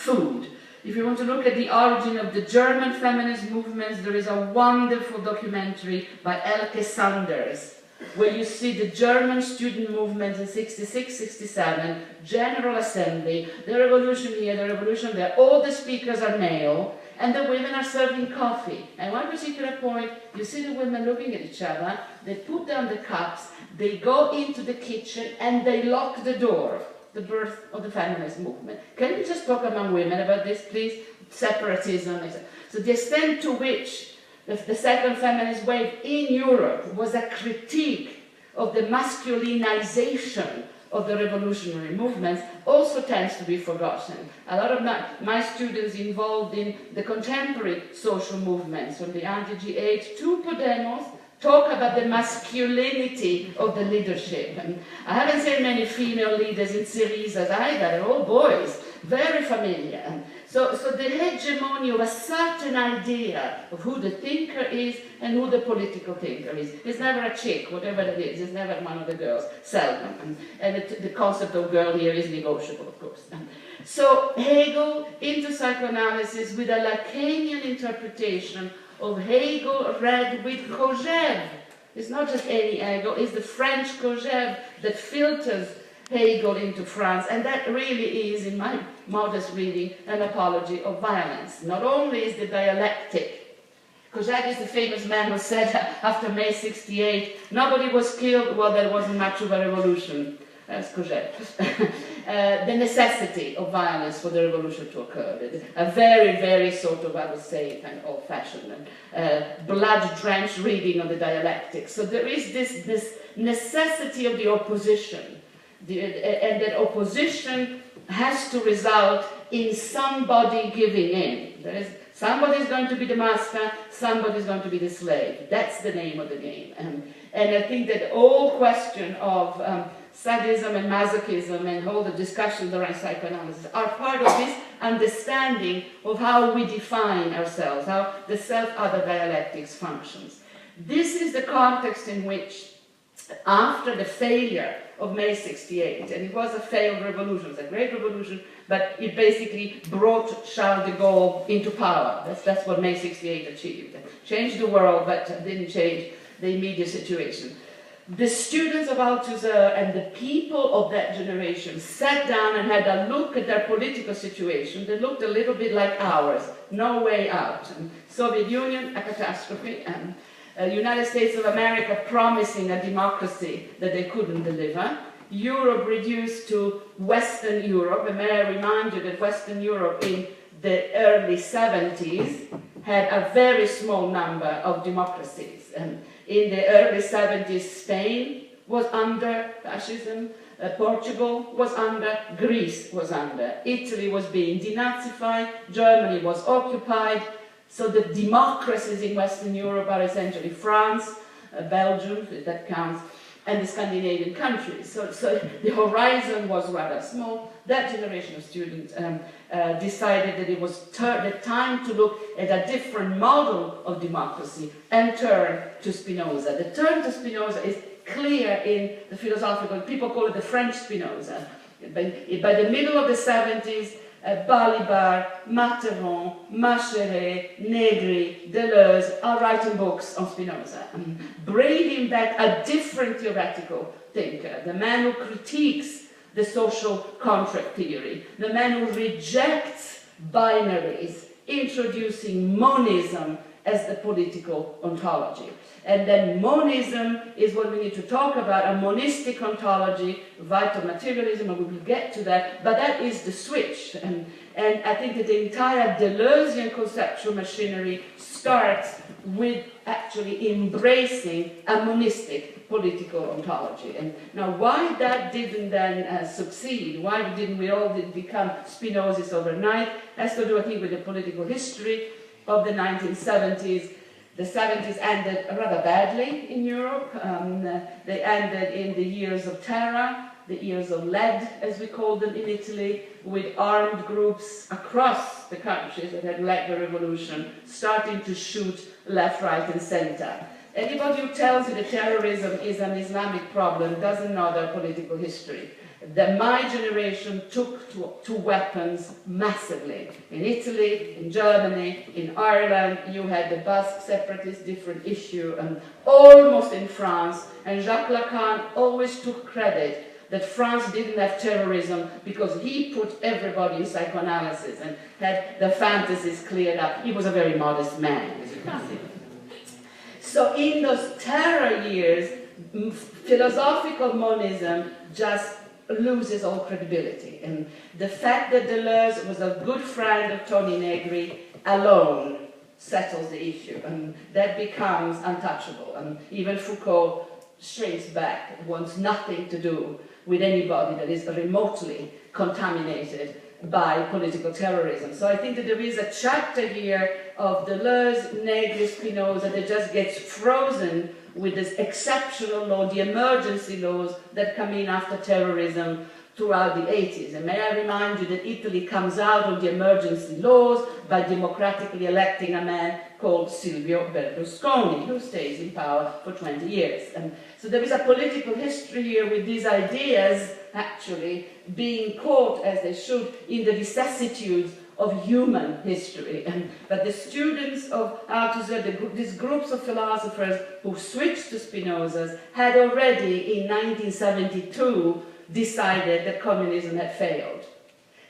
food. If you want to look at the origin of the German feminist movements, there is a wonderful documentary by Elke Sanders, where you see the German student movement in 66, 67, General Assembly, the revolution here, the revolution there, all the speakers are male, and the women are serving coffee. At one particular point, you see the women looking at each other, they put down the cups, they go into the kitchen, and they lock the door. The birth of the feminist movement. Can we just talk among women about this, please? Separatism. So the extent to which the second feminist wave in Europe was a critique of the masculinization of the revolutionary movements also tends to be forgotten. A lot of my students involved in the contemporary social movements, from the anti-G8 to Podemos, talk about the masculinity of the leadership. And I haven't seen many female leaders in Syriza either, they're all boys, very familiar. So the hegemony of a certain idea of who the thinker is and who the political thinker is. It's never a chick, whatever it is, it's never one of the girls, seldom. And the concept of girl here is negotiable, of course. So Hegel into psychoanalysis with a Lacanian interpretation of Hegel read with Kojève. It's not just any Hegel, it's the French Kojève that filters Hegel into France, and that really is, in my modest reading, an apology of violence. Not only is the dialectic, Kojève is the famous man who said after May 68, nobody was killed, well, there wasn't much of a revolution. That's Kojève. The necessity of violence for the revolution to occur. A very, very sort of, I would say, kind of old-fashioned and blood-drenched reading of the dialectic. So there is this necessity of the opposition, and that opposition has to result in somebody giving in. Somebody's going to be the master, somebody's going to be the slave. That's the name of the game. And I think that the whole question of sadism and masochism and all the discussions around psychoanalysis are part of this understanding of how we define ourselves, how the self-other dialectics functions. This is the context in which, after the failure of May 68, and it was a failed revolution, it was a great revolution, but it basically brought Charles de Gaulle into power. That's what May 68 achieved. It changed the world, but didn't change the immediate situation. The students of Althusser and the people of that generation sat down and had a look at their political situation that looked a little bit like ours, no way out. Soviet Union, a catastrophe, and United States of America promising a democracy that they couldn't deliver. Europe reduced to Western Europe, and may I remind you that Western Europe in the early 70s had a very small number of democracies. In the early 70s, Spain was under fascism, Portugal was under, Greece was under, Italy was being denazified, Germany was occupied. So the democracies in Western Europe are essentially France, Belgium, if that counts, and the Scandinavian countries. So the horizon was rather small. That generation of students decided that it was the time to look at a different model of democracy and turn to Spinoza. The turn to Spinoza is clear in the philosophical, people call it the French Spinoza. By the middle of the 70s, Balibar, Matterhorn, Macheret, Negri, Deleuze are writing books on Spinoza, bringing back a different theoretical thinker, the man who critiques the social contract theory, the man who rejects binaries, introducing monism as the political ontology. And then monism is what we need to talk about, a monistic ontology, vital materialism, and we will get to that, but that is the switch. And I think that the entire Deleuzian conceptual machinery starts with actually embracing a monistic political ontology. And now why that didn't then succeed, why didn't we all become Spinozis overnight, has to do, I think, with the political history of the 1970s. The 70s ended rather badly in Europe. They ended in the years of terror, the years of lead, as we call them in Italy, with armed groups across the countries that had led the revolution, starting to shoot left, right, and center. Anybody who tells you that terrorism is an Islamic problem doesn't know their political history. that my generation took to weapons massively. In Italy, in Germany, in Ireland, you had the Basque separatist, different issue, and almost in France. And Jacques Lacan always took credit that France didn't have terrorism because he put everybody in psychoanalysis and had the fantasies cleared up. He was a very modest man, as you can see. So in those terror years, philosophical monism just loses all credibility. And the fact that Deleuze was a good friend of Tony Negri alone settles the issue, and that becomes untouchable. And even Foucault shrinks back, wants nothing to do with anybody that is remotely contaminated by political terrorism. So I think that there is a chapter here of Deleuze, Negri, Spinoza that just gets frozen with this exceptional law, the emergency laws that come in after terrorism throughout the 80s. And may I remind you that Italy comes out of the emergency laws by democratically electing a man called Silvio Berlusconi, who stays in power for 20 years. And so there is a political history here with these ideas actually being caught, as they should, in the vicissitudes of human history. But the students of Althusser, these groups of philosophers who switched to Spinoza's, had already in 1972 decided that communism had failed.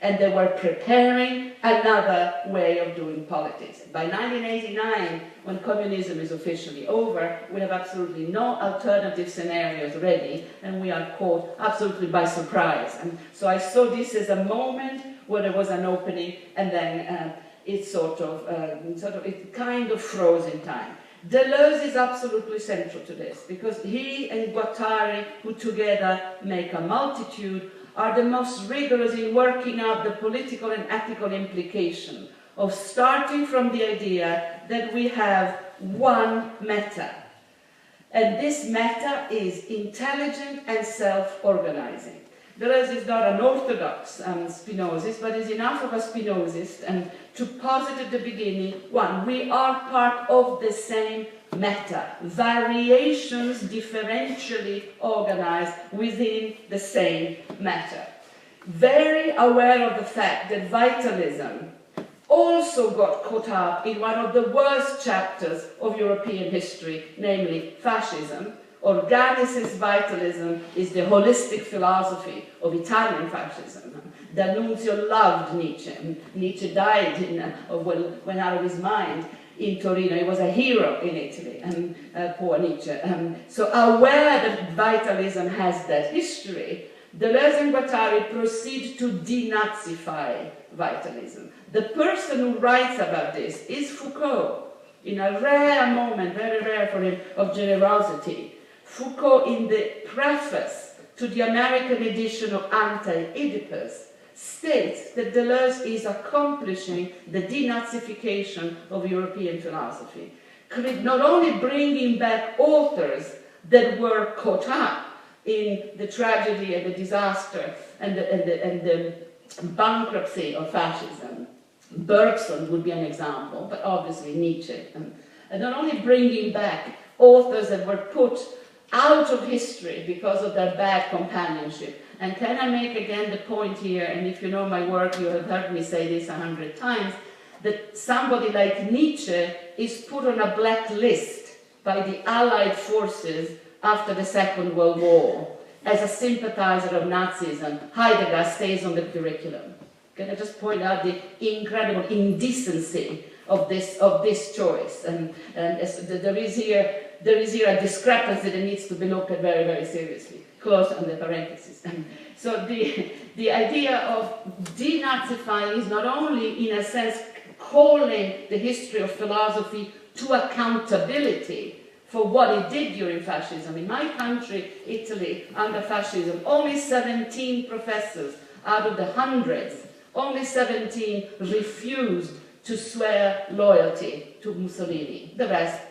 And they were preparing another way of doing politics. By 1989, when communism is officially over, we have absolutely no alternative scenarios ready, and we are caught absolutely by surprise. And so I saw this as a moment where there was an opening, and then it it kind of froze in time. Deleuze is absolutely central to this, because he and Guattari, who together make a multitude, are the most rigorous in working out the political and ethical implication of starting from the idea that we have one meta. And this meta is intelligent and self-organizing. Deleuze is not an orthodox Spinozist, but is enough of a Spinozist and to posit at the beginning, one, we are part of the same meta, variations differentially organized within the same meta. Very aware of the fact that vitalism also got caught up in one of the worst chapters of European history, namely fascism. Organicist vitalism is the holistic philosophy of Italian fascism. D'Annunzio loved Nietzsche. Nietzsche died when out of his mind in Torino. He was a hero in Italy, poor Nietzsche. So aware that vitalism has that history, Deleuze and Guattari proceed to denazify vitalism. The person who writes about this is Foucault, in a rare moment, very rare for him, of generosity. Foucault, in the preface to the American edition of Anti-Oedipus, states that Deleuze is accomplishing the denazification of European philosophy, not only bringing back authors that were caught up in the tragedy and the disaster and the bankruptcy of fascism. Bergson would be an example, but obviously Nietzsche. And not only bringing back authors that were put out of history because of their bad companionship. And can I make again the point here, and if you know my work, you have heard me say this 100 times, that somebody like Nietzsche is put on a black list by the Allied forces after the Second World War as a sympathizer of Nazism. Heidegger stays on the curriculum. Can I just point out the incredible indecency of this choice? And there is here a discrepancy that needs to be looked at very, very seriously. Close on the parentheses. So the idea of denazifying is not only, in a sense, calling the history of philosophy to accountability for what it did during fascism. In my country, Italy, under fascism, only 17 professors out of the hundreds, only 17 refused to swear loyalty to Mussolini. The rest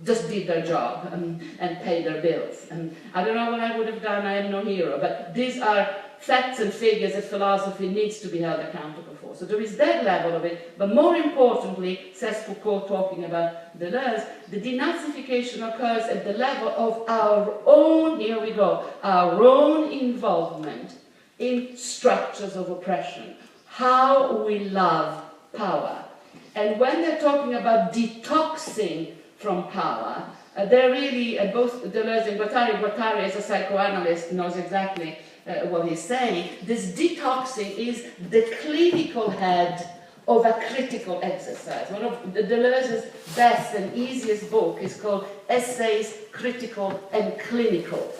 just did their job and paid their bills. And I don't know what I would have done, I am no hero, but these are facts and figures that philosophy needs to be held accountable for. So there is that level of it, but more importantly, says Foucault talking about Deleuze, the denazification occurs at the level of our own, here we go, our own involvement in structures of oppression. How we love power. And when they're talking about detoxing from power, they're really, both Deleuze and Guattari as a psychoanalyst knows exactly what he's saying. This detoxing is the clinical head of a critical exercise. One of Deleuze's best and easiest book is called Essays, Critical and Clinical.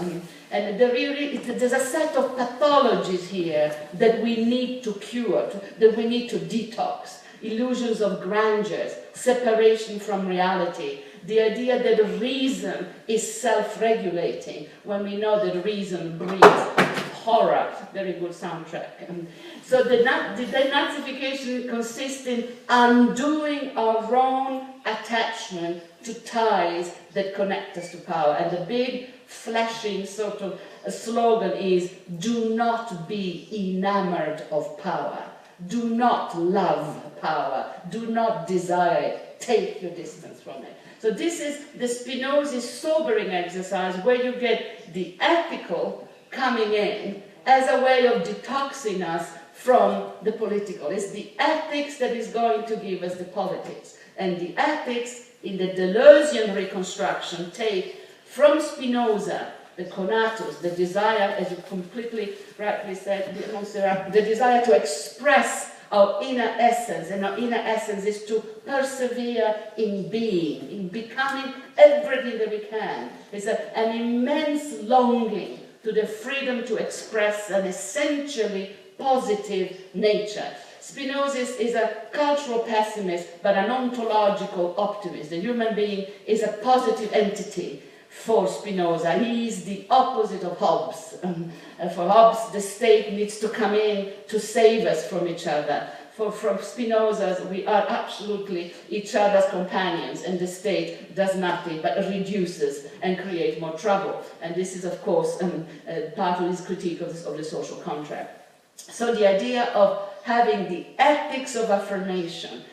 And there's a set of pathologies here that we need to cure, that we need to detox. Illusions of grandeur, separation from reality, the idea that reason is self-regulating, when we know that reason breeds horror. Very good soundtrack. So the denazification consists in undoing our own attachment to ties that connect us to power. And the big flashing sort of slogan is, do not be enamored of power. Do not love power. Do not desire it. Take your distance from it. So this is the Spinoza's sobering exercise, where you get the ethical coming in as a way of detoxing us from the political. It's the ethics that is going to give us the politics. And the ethics in the Deleuzian reconstruction take from Spinoza the conatus, the desire, as you completely rightly said, the desire to express our inner essence, and our inner essence is to persevere in being, in becoming everything that we can. It's an immense longing to the freedom to express an essentially positive nature. Spinoza is a cultural pessimist, but an ontological optimist. The human being is a positive entity for Spinoza. He is the opposite of Hobbes. For Hobbes, the state needs to come in to save us from each other. From Spinoza, we are absolutely each other's companions, and the state does nothing but reduces and creates more trouble. And this is, of course, part of his critique of the social contract. So the idea of having the ethics of affirmation,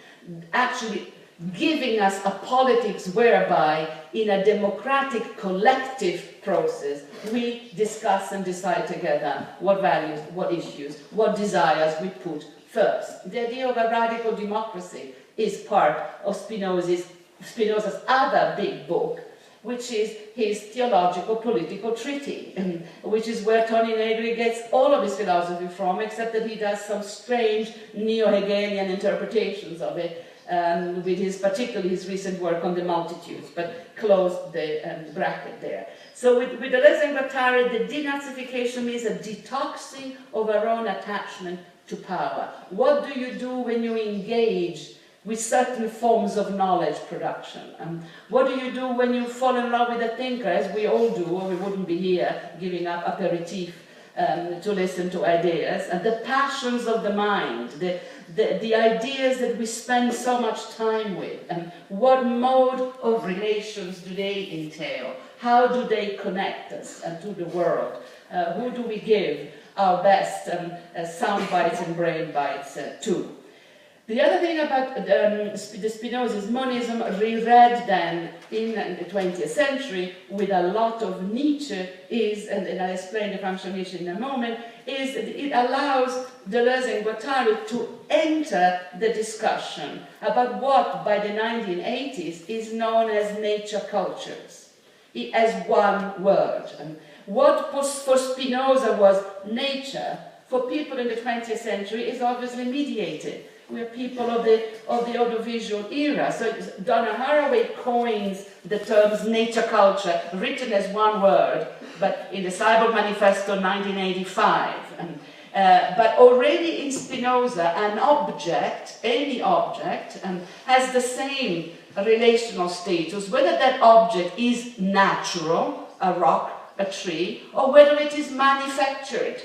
actually giving us a politics whereby in a democratic collective process we discuss and decide together what values, what issues, what desires we put first. The idea of a radical democracy is part of Spinoza's other big book, which is his theological political treaty, which is where Tony Negri gets all of his philosophy from, except that he does some strange neo-Hegelian interpretations of it, with particularly his recent work on the multitudes, but close the bracket there. So with Deleuze and Guattari, the denazification means a detoxing of our own attachment to power. What do you do when you engage with certain forms of knowledge production? What do you do when you fall in love with a thinker, as we all do, or we wouldn't be here giving up aperitif to listen to ideas? And the passions of the mind, the ideas that we spend so much time with, and what mode of relations do they entail? How do they connect us to the world? Who do we give our best sound bites and brain bites to? The other thing about the Spinoza's monism, reread then in the 20th century with a lot of Nietzsche, is, and I'll explain the function of Nietzsche in a moment, is that it allows Deleuze and Guattari to enter the discussion about what, by the 1980s, is known as nature cultures, as one word. And what for Spinoza was nature, for people in the 20th century, is obviously mediated. We're people of the audiovisual era. So Donna Haraway coins the terms nature culture, written as one word, but in the Cyborg Manifesto 1985. But already in Spinoza, an object, any object, has the same relational status, whether that object is natural, a rock, a tree, or whether it is manufactured.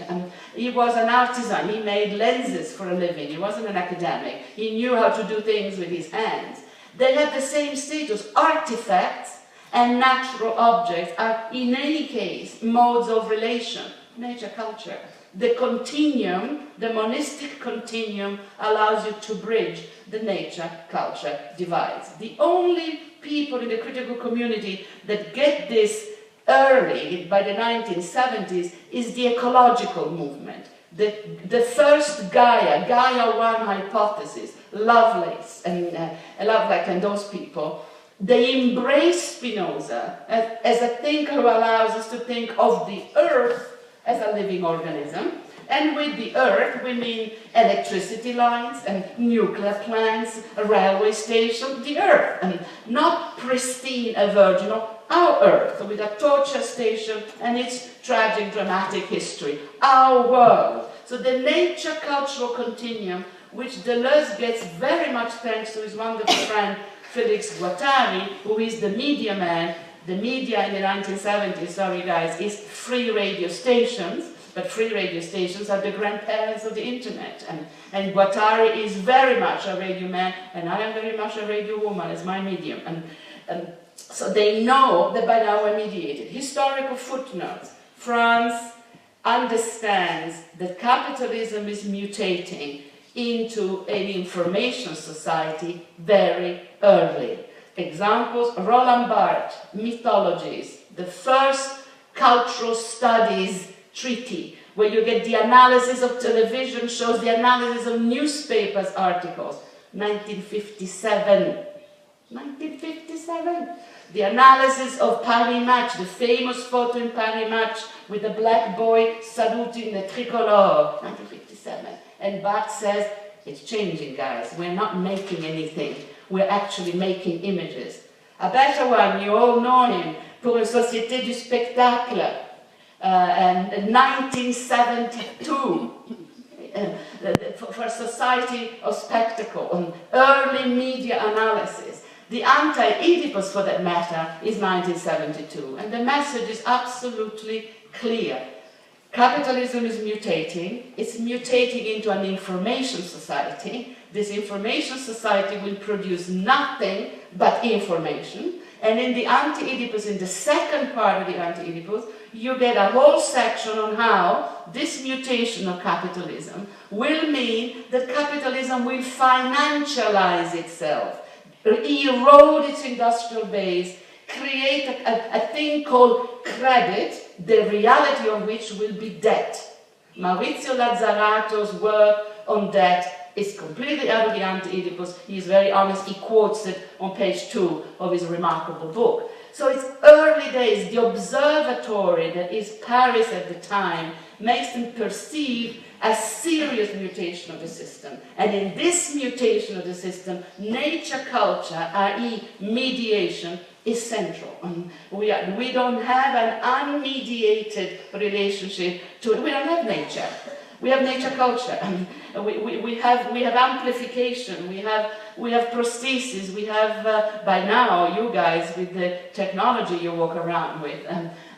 He was an artisan, he made lenses for a living, he wasn't an academic, he knew how to do things with his hands. They have the same status. Artifacts and natural objects are in any case modes of relation, nature culture. The continuum, the monistic continuum, allows you to bridge the nature-culture divides. The only people in the critical community that get this early, by the 1970s, is the ecological movement. the first Gaia 1 hypothesis, Lovelace and those people, they embrace Spinoza as a thinker who allows us to think of the earth as a living organism. And with the earth, we mean electricity lines and nuclear plants, a railway station, the earth, and not pristine, a virgin, our earth, with a torture station and its tragic, dramatic history, our world. So the nature-cultural continuum, which Deleuze gets very much thanks to his wonderful friend Felix Guattari, who is the media man. The media in the 1970s, sorry guys, is free radio stations, but free radio stations are the grandparents of the internet. And Guattari is very much a radio man, and I am very much a radio woman as my medium. And so they know that by now we're mediated. Historical footnotes. France understands that capitalism is mutating into an information society very early. Examples, Roland Barthes, Mythologies, the first cultural studies treaty, where you get the analysis of television shows, the analysis of newspapers articles, 1957. 1957. The analysis of Paris Match, the famous photo in Paris Match with the black boy saluting the tricolor, 1957. And Barthes says, it's changing, guys. We're not making anything. We're actually making images. A better one, you all know him, Pour une société du spectacle, and 1972, for a society of spectacle, and early media analysis. The anti-Oedipus, for that matter, is 1972, and the message is absolutely clear. Capitalism is mutating. It's mutating into an information society. This information society will produce nothing but information. And in the anti-Oedipus, in the second part of the anti-Oedipus, you get a whole section on how this mutation of capitalism will mean that capitalism will financialize itself, erode its industrial base, create a thing called credit, the reality of which will be debt. Maurizio Lazzarato's work on debt is completely out of the anti-Oedipus. He is very honest. He quotes it on page 2 of his remarkable book. So it's early days. The observatory that is Paris at the time makes them perceive a serious mutation of the system. And in this mutation of the system, nature culture, i.e. mediation, is central. We don't have an unmediated relationship to it. We don't have nature. We have nature culture. We have amplification. We have prosthesis. We have by now, you guys, with the technology you walk around with,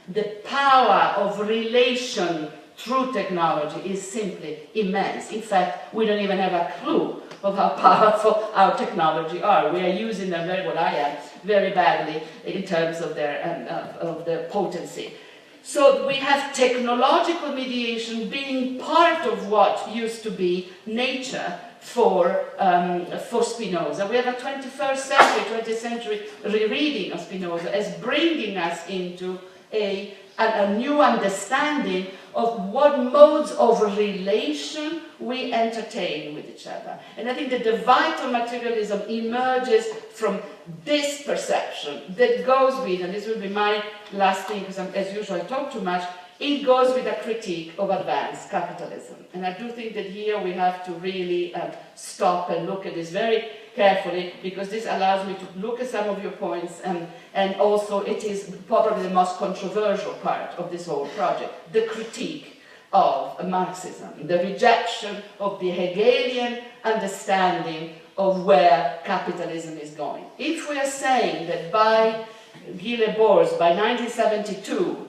the power of relation through technology is simply immense. In fact, we don't even have a clue of how powerful our technology are. We are using them very badly in terms of their potency. So we have technological mediation being part of what used to be nature for Spinoza. We have a 21st century, 20th century rereading of Spinoza as bringing us into a new understanding of what modes of relation we entertain with each other. And I think that the vital materialism emerges from this perception that goes with, and this will be my last thing because as usual I talk too much, it goes with a critique of advanced capitalism. And I do think that here we have to really stop and look at this very carefully, because this allows me to look at some of your points, and also it is probably the most controversial part of this whole project, the critique of Marxism, the rejection of the Hegelian understanding of where capitalism is going. If we are saying that by Guy Debord's, by 1972,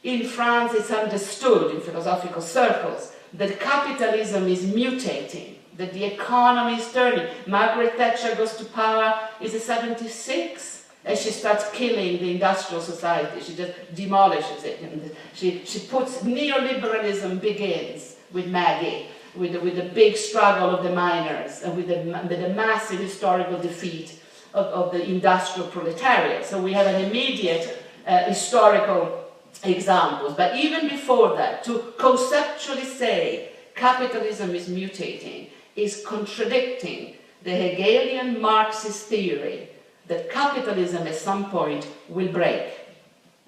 in France it's understood in philosophical circles that capitalism is mutating, that the economy is turning. Margaret Thatcher goes to power, is it 76? And she starts killing the industrial society. She just demolishes it. And she puts, neoliberalism begins with Maggie, with the big struggle of the miners, and with the massive historical defeat of the industrial proletariat. So we have an immediate historical examples. But even before that, to conceptually say capitalism is mutating is contradicting the Hegelian Marxist theory that capitalism at some point will break.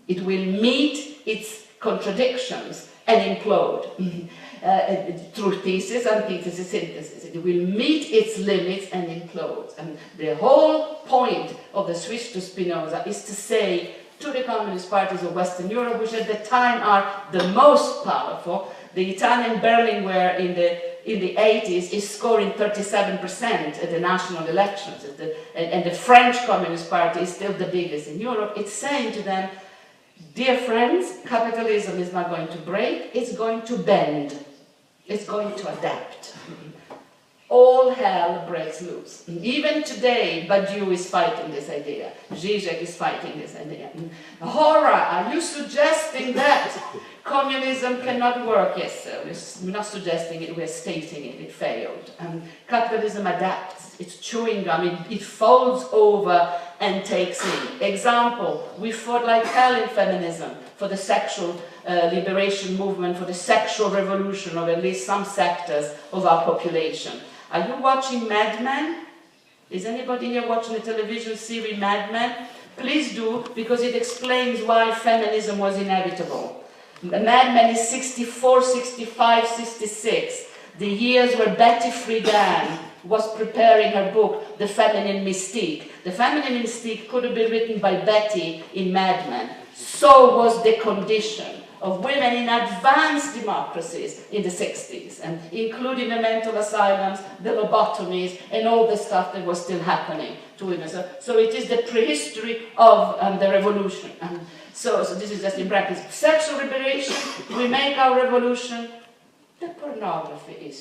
It will meet its contradictions and implode through thesis, antithesis, synthesis. It will meet its limits and implode. And the whole point of the switch to Spinoza is to say to the communist parties of Western Europe, which at the time are the most powerful, the Italian Berlinguer in the 80s is scoring 37% at the national elections, and the French Communist Party is still the biggest in Europe. It's saying to them, dear friends, capitalism is not going to break, it's going to bend, it's going to adapt. All hell breaks loose. Even today, Badiou is fighting this idea. Zizek is fighting this idea. Horror, are you suggesting that communism cannot work? Yes, sir. We're not suggesting it, we're stating it. It failed. Capitalism adapts. It's chewing gum. It folds over and takes in. Example, we fought like hell in feminism for the sexual liberation movement, for the sexual revolution of at least some sectors of our population. Are you watching Mad Men? Is anybody here watching the television series Mad Men? Please do, because it explains why feminism was inevitable. Mad Men is 64, 65, 66. The years where Betty Friedan was preparing her book, The Feminine Mystique. The Feminine Mystique could have been written by Betty in Mad Men. So was the condition of women in advanced democracies in the 60s, and including the mental asylums, the lobotomies, and all the stuff that was still happening to women. So it is the prehistory of the revolution. So this is just in brackets. Sexual liberation, we make our revolution, the pornography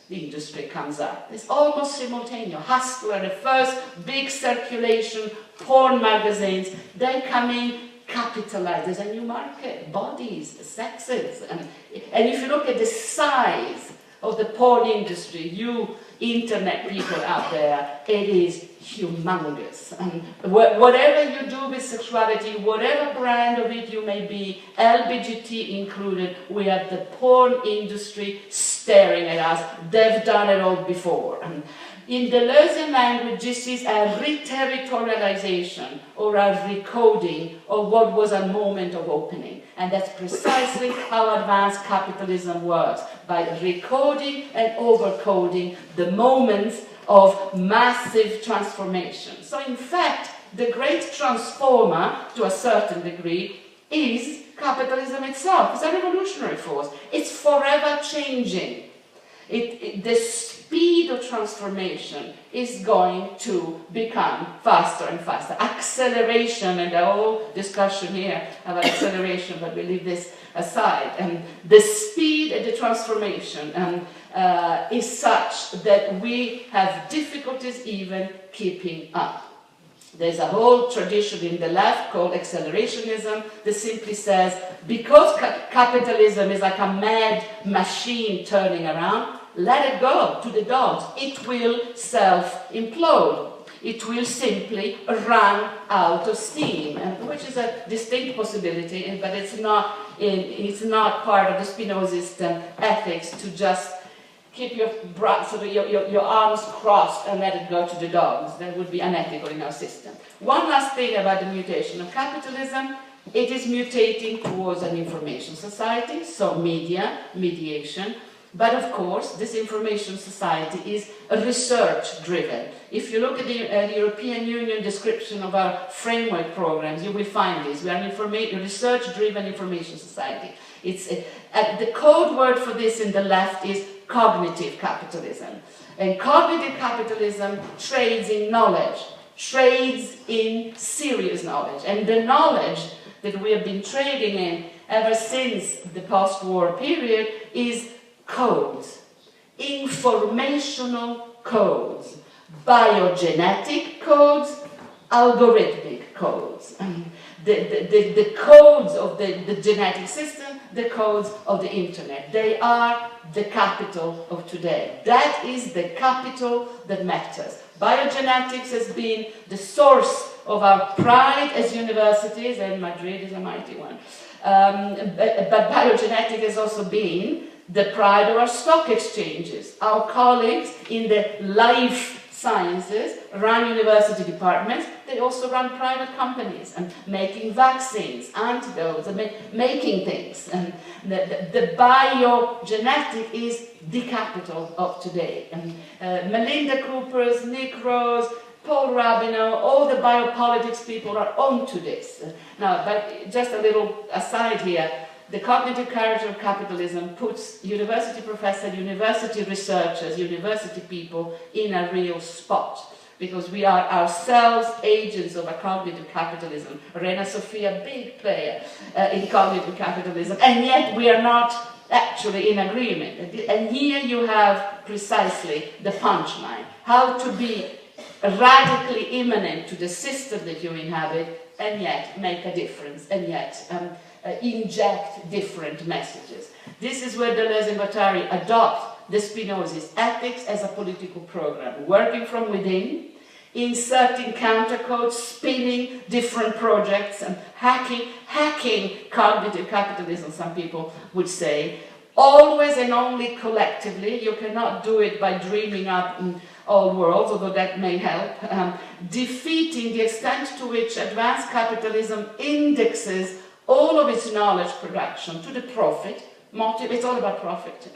industry comes up. It's almost simultaneous. Hustler, the first big circulation, porn magazines, they come in, capitalize. There's a new market, bodies, sexes. And if you look at the size of the porn industry, you internet people out there, it is humongous. And whatever you do with sexuality, whatever brand of it you may be, LGBT included, we have the porn industry staring at us. They've done it all before. In the Deleuzean language, this is a reterritorialization or a recoding of what was a moment of opening. And that's precisely how advanced capitalism works, by recoding and overcoding the moments of massive transformation. So in fact, the great transformer, to a certain degree, is capitalism itself. It's a revolutionary force. It's forever changing. The speed of transformation is going to become faster and faster. Acceleration, and the whole discussion here about acceleration, but we leave this aside. And the speed of the transformation is such that we have difficulties even keeping up. There's a whole tradition in the left called accelerationism that simply says, because capitalism is like a mad machine turning around, let it go to the dogs. It will self-implode. It will simply run out of steam, which is a distinct possibility, but it's not part of the Spinozist ethics to just keep your arms crossed and let it go to the dogs. That would be unethical in our system. One last thing about the mutation of capitalism. It is mutating towards an information society, so media, mediation. But of course, this information society is research-driven. If you look at the European Union description of our framework programs, you will find this. We are a research-driven information society. The code word for this in the left is cognitive capitalism. And cognitive capitalism trades in knowledge, trades in serious knowledge. And the knowledge that we have been trading in ever since the post-war period is codes, informational codes, biogenetic codes, algorithmic codes. The codes of the genetic system, the codes of the internet. They are the capital of today. That is the capital that matters. Biogenetics has been the source of our pride as universities, and Madrid is a mighty one. But biogenetic has also been the pride of our stock exchanges. Our colleagues in the life sciences run university departments. They also run private companies and making vaccines, antidotes, and making things. And the biogenetic is the capital of today. And Melinda Cooper's, Nick Rose, Paul Rabinow, all the biopolitics people are onto this. Now, but just a little aside here, the cognitive character of capitalism puts university professors, university researchers, university people in a real spot, because we are ourselves agents of a cognitive capitalism. Reina Sofía, big player in cognitive capitalism, and yet we are not actually in agreement. And here you have precisely the punchline: how to be radically immanent to the system that you inhabit, and yet make a difference, and yet inject different messages. This is where Deleuze and Guattari adopt the Spinoza's ethics as a political program, working from within, inserting countercodes, spinning different projects, and hacking cognitive capitalism, some people would say, always and only collectively. You cannot do it by dreaming up all worlds, although that may help. Defeating the extent to which advanced capitalism indexes all of its knowledge production to the profit motive. It's all about profit.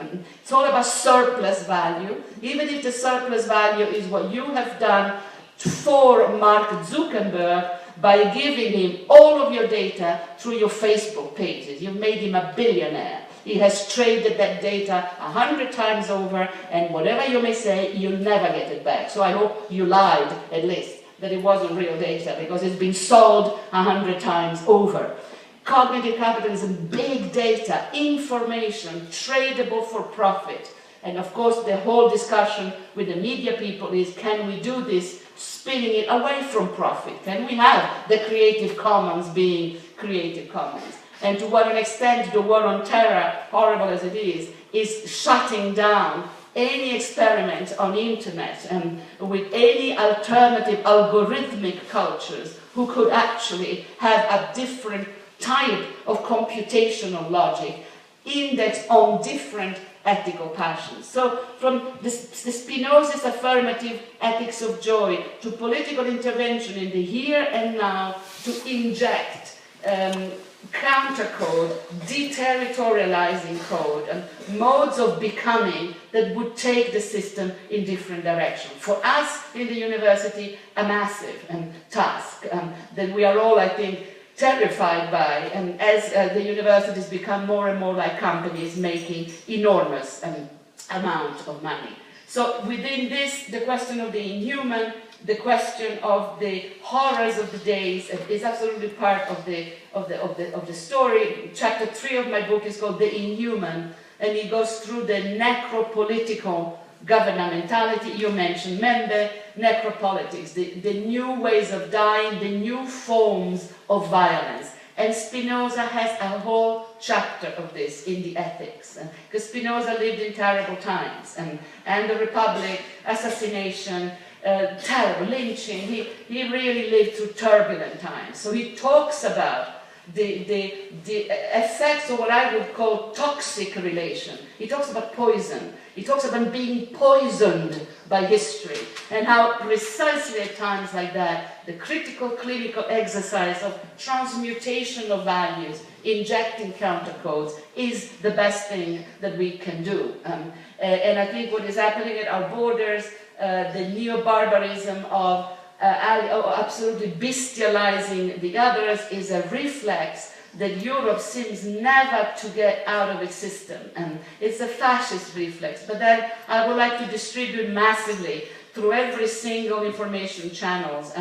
It's all about surplus value, even if the surplus value is what you have done for Mark Zuckerberg by giving him all of your data through your Facebook pages. You've made him a billionaire. He has traded that data 100 times over, and whatever you may say, you'll never get it back. So I hope you lied, at least, that it wasn't real data, because it's been sold 100 times over. Cognitive capitalism, big data, information, tradable for profit. And of course, the whole discussion with the media people is, can we do this spinning it away from profit? Can we have the Creative Commons being Creative Commons? And to what an extent the war on terror, horrible as it is shutting down any experiment on internet and with any alternative algorithmic cultures who could actually have a different type of computational logic indexed on different ethical passions. So from the Spinoza's affirmative ethics of joy to political intervention in the here and now to inject countercode, deterritorializing code, and modes of becoming that would take the system in different directions. For us in the university, a massive task that we are all, I think, terrified by, and as the universities become more and more like companies making enormous amount of money. So within this, the question of the inhuman, the question of the horrors of the days is absolutely part of the story. Chapter 3 of my book is called The Inhuman, and it goes through the necropolitical governmentality. You mentioned Membe, necropolitics, the new ways of dying, the new forms of violence. And Spinoza has a whole chapter of this in the Ethics, because Spinoza lived in terrible times, and the Republic, assassination, terrible lynching. He really lived through turbulent times. So he talks about the effects of what I would call toxic relation. He talks about poison. He talks about being poisoned by history, and how precisely at times like that, the critical clinical exercise of transmutation of values, injecting countercodes, is the best thing that we can do. And I think what is happening at our borders, the neo-barbarism of absolutely bestializing the others, is a reflex that Europe seems never to get out of its system. And it's a fascist reflex. But then I would like to distribute massively through every single information channels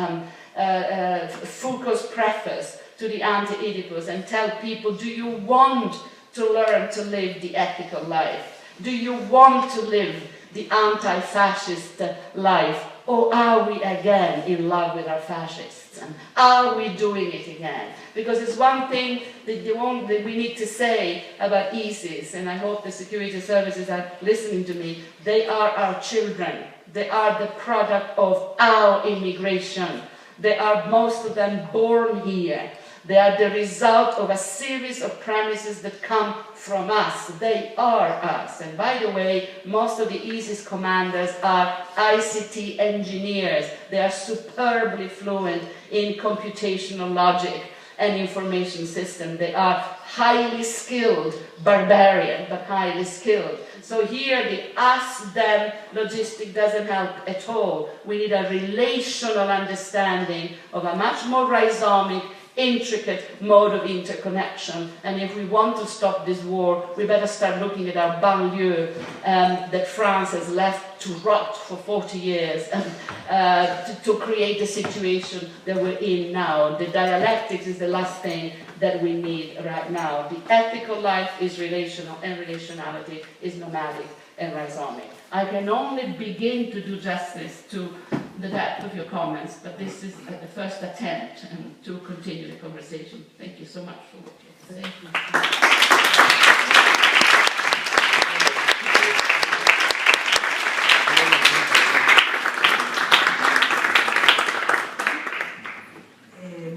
Foucault's preface to the Anti-Oedipus, and tell people, do you want to learn to live the ethical life? Do you want to live the anti-fascist life? Or are we again in love with our fascists? And are we doing it again? Because it's one thing that we need to say about ISIS, and I hope the security services are listening to me. They are our children. They are the product of our immigration. They are, most of them, born here. They are the result of a series of premises that come from us. They are us. And by the way, most of the ISIS commanders are ICT engineers. They are superbly fluent in computational logic and information system. They are highly skilled, barbarian, but highly skilled. So here the us-them logistic doesn't help at all. We need a relational understanding of a much more rhizomic, intricate mode of interconnection. And if we want to stop this war, we better start looking at our banlieue that France has left to rot for 40 years to create the situation that we're in now. The dialectics is the last thing that we need right now. The ethical life is relational, and relationality is nomadic and rhizomic. I can only begin to do justice to the depth of your comments, but this is the first attempt to continue the conversation. Thank you so much for what you're saying.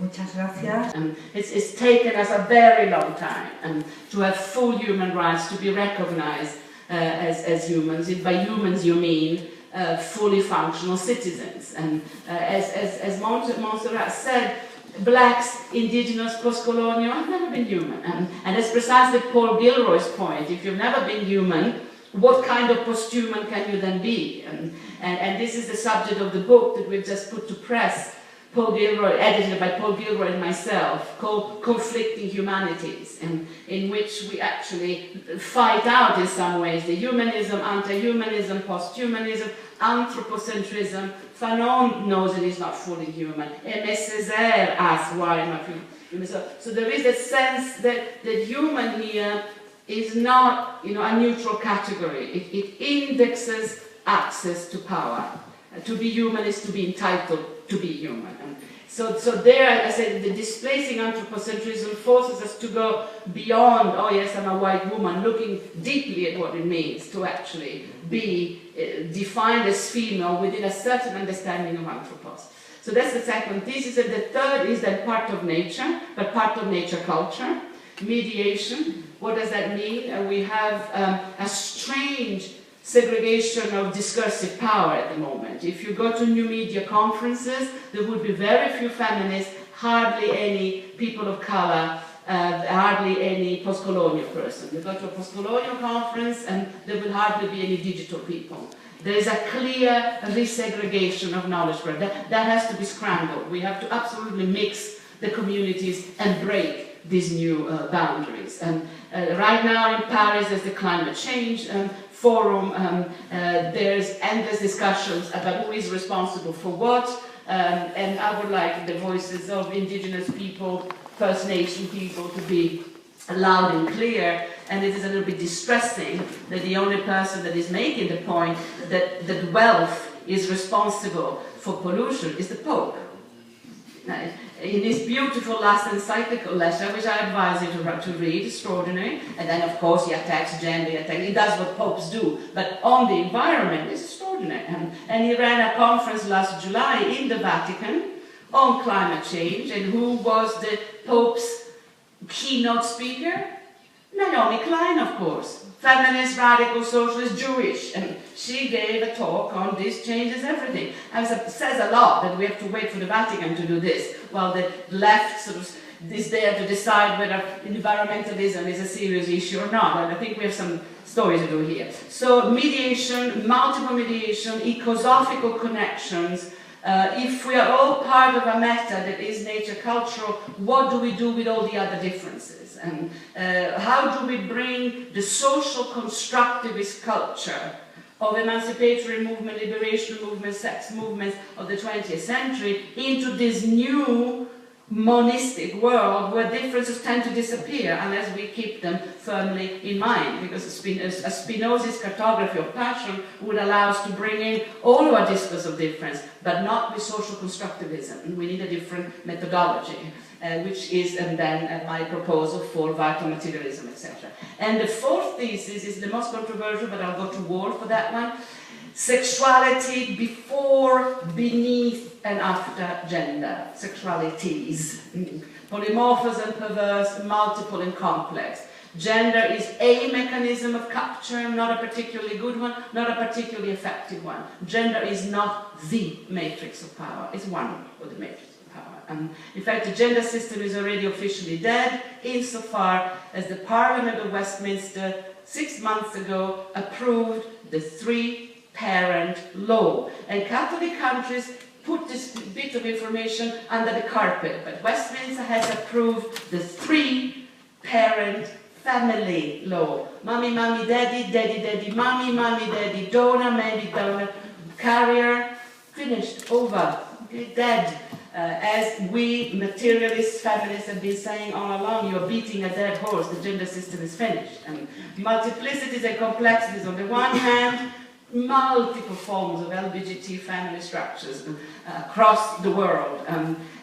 Muchas gracias. It's taken us a very long time to have full human rights, to be recognized as humans. If by humans you mean fully functional citizens. And as Montserrat said, blacks, indigenous, post-colonial, have never been human. And that's precisely Paul Gilroy's point. If you've never been human, what kind of posthuman can you then be? And this is the subject of the book that we've just put to press, Paul Gilroy, edited by Paul Gilroy and myself, called Conflicting Humanities, in which we actually fight out in some ways the humanism, anti-humanism, post-humanism, anthropocentrism. Fanon knows it is not fully human. Aimé Césaire asks why not human. So there is a sense that human here is not, a neutral category. It indexes access to power. To be human is to be entitled to be human. So there, I said, the displacing anthropocentrism forces us to go beyond, oh yes, I'm a white woman, looking deeply at what it means to actually be defined as female within a certain understanding of anthropos. So that's the second thesis. And the third is then part of nature, but part of nature culture. Mediation, what does that mean? We have a strange segregation of discursive power at the moment. If you go to new media conferences, there would be very few feminists, hardly any people of color, hardly any post-colonial person. You go to a post-colonial conference and there will hardly be any digital people. There is a clear resegregation of knowledge. That has to be scrambled. We have to absolutely mix the communities and break these new boundaries. And right now in Paris there's the climate change forum, there's endless discussions about who is responsible for what, and I would like the voices of indigenous people, First Nation people to be loud and clear, and it is a little bit distressing that the only person that is making the point that wealth is responsible for pollution is the Pope. In his beautiful last encyclical letter, which I advise you to read, extraordinary, and then of course he attacks gender, he does what popes do, but on the environment it's extraordinary. And he ran a conference last July in the Vatican on climate change, and who was the Pope's keynote speaker? Naomi Klein, of course, feminist, radical, socialist, Jewish, and she gave a talk on this changes everything. And it says a lot that we have to wait for the Vatican to do this, while the left sort of is there to decide whether environmentalism is a serious issue or not. And I think we have some stories to do here. So mediation, multiple mediation, ecosophical connections. If we are all part of a meta that is nature cultural, what do we do with all the other differences? And how do we bring the social constructivist culture of emancipatory movement, liberation movement, sex movements of the 20th century into this new monistic world where differences tend to disappear unless we keep them firmly in mind, because a Spinoza's cartography of passion would allow us to bring in all of our discourse of difference, but not with social constructivism. We need a different methodology, which is then my proposal for vital materialism, etc. And the fourth thesis is the most controversial, but I'll go to war for that one. Sexuality before, beneath, and after gender. Sexualities. Polymorphous and perverse, multiple and complex. Gender is a mechanism of capture, not a particularly good one, not a particularly effective one. Gender is not the matrix of power, it's one of the matrix of power. In fact, the gender system is already officially dead, insofar as the Parliament of Westminster 6 months ago approved the three-parent law. And Catholic countries put this bit of information under the carpet, but Westminster has approved the three-parent family law. Mommy, mommy, daddy, daddy, daddy, mommy, mommy, daddy, donor, maybe donor, carrier, finished, over, okay, dead. As we materialist feminists have been saying all along, you're beating a dead horse, the gender system is finished. And multiplicities and complexities on the one hand, multiple forms of LGBT family structures across the world.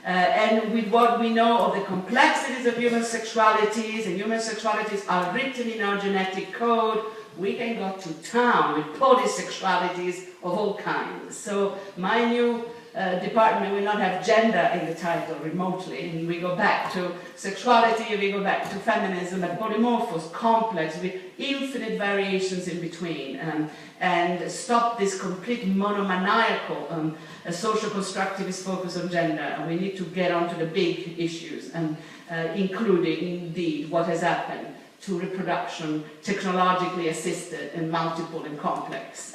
And with what we know of the complexities of human sexualities, and human sexualities are written in our genetic code, we can go to town with polysexualities of all kinds. So my new department will not have gender in the title remotely, and we go back to sexuality, we go back to feminism, but polymorphous, complex, with infinite variations in between, and stop this complete monomaniacal social constructivist focus on gender. And we need to get onto the big issues, including indeed what has happened to reproduction, technologically assisted and multiple and complex.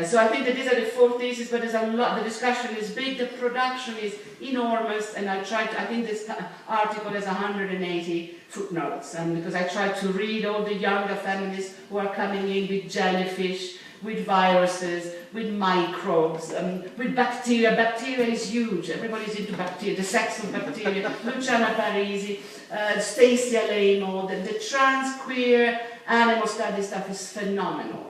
So I think that these are the four theses, but there's a lot, the discussion is big, the production is enormous, and I think this article has 180 footnotes, because I tried to read all the younger feminists who are coming in with jellyfish, with viruses, with microbes, with bacteria. Bacteria is huge, everybody's into bacteria, the sex of bacteria, Luciana Parisi, Stacia Lamo, the trans, queer, animal study stuff is phenomenal,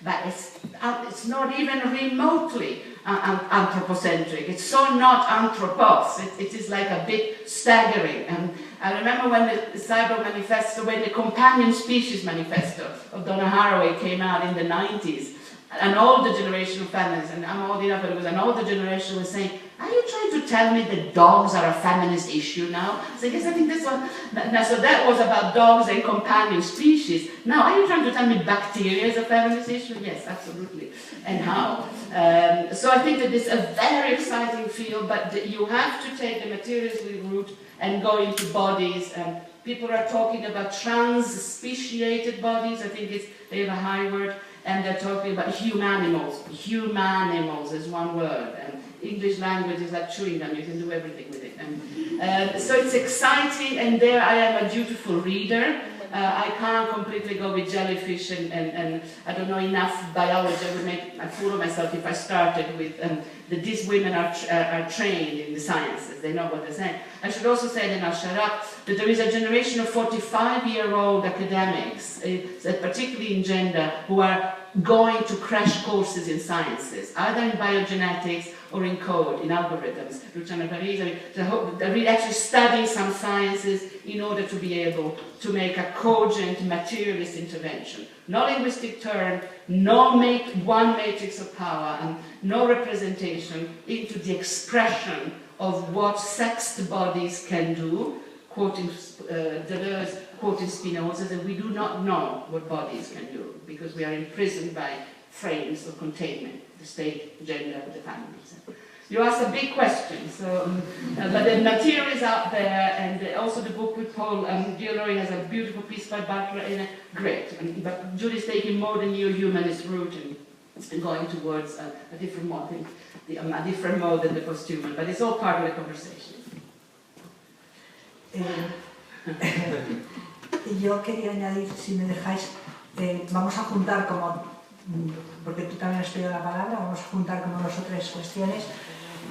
but it's not even remotely anthropocentric. It's so not anthropos. It is like a bit staggering. I remember when the Cyber Manifesto, when the Companion Species Manifesto of Donna Haraway came out in the 90s, an older generation of feminists, and I'm old enough, but it was an older generation, was saying, are you trying to tell me that dogs are a feminist issue now? So yes, I think this one, so that was about dogs and companion species. Now, are you trying to tell me bacteria is a feminist issue? Yes, absolutely. And how? So I think that this is a very exciting field, but you have to take the materialistic route and go into bodies. People are talking about trans-speciated bodies. I think they have a high word. And they're talking about humanimals. Humanimals is one word. English language is like chewing gum, you can do everything with it. So it's exciting, and there I am a dutiful reader. I can't completely go with jellyfish, and I don't know enough biology. I would make a fool of myself if I started with that these women are trained in the sciences. They know what they're saying. I should also say, then I'll shut up, that there is a generation of 45-year-old academics, particularly in gender, who are going to crash courses in sciences, either in biogenetics or in code, in algorithms. Luciana Parisi, they're actually studying some sciences in order to be able to make a cogent materialist intervention. No linguistic term, no one matrix of power, and no representation into the expression of what sexed bodies can do, quoting Deleuze, quoting Spinoza, that we do not know what bodies can do, because we are imprisoned by frames of containment, the state, gender, the family. So you asked a big question, so, but the material is out there, and also the book with Paul Giolori has a beautiful piece by Butler in it, great. But Julie's taking more the neo-humanist route and going towards a different mode, a different mode than the posthuman, but it's all part of the conversation. Yo quería añadir, si me dejáis, vamos a juntar como, porque tú también has pedido la palabra, vamos a juntar como dos o tres cuestiones.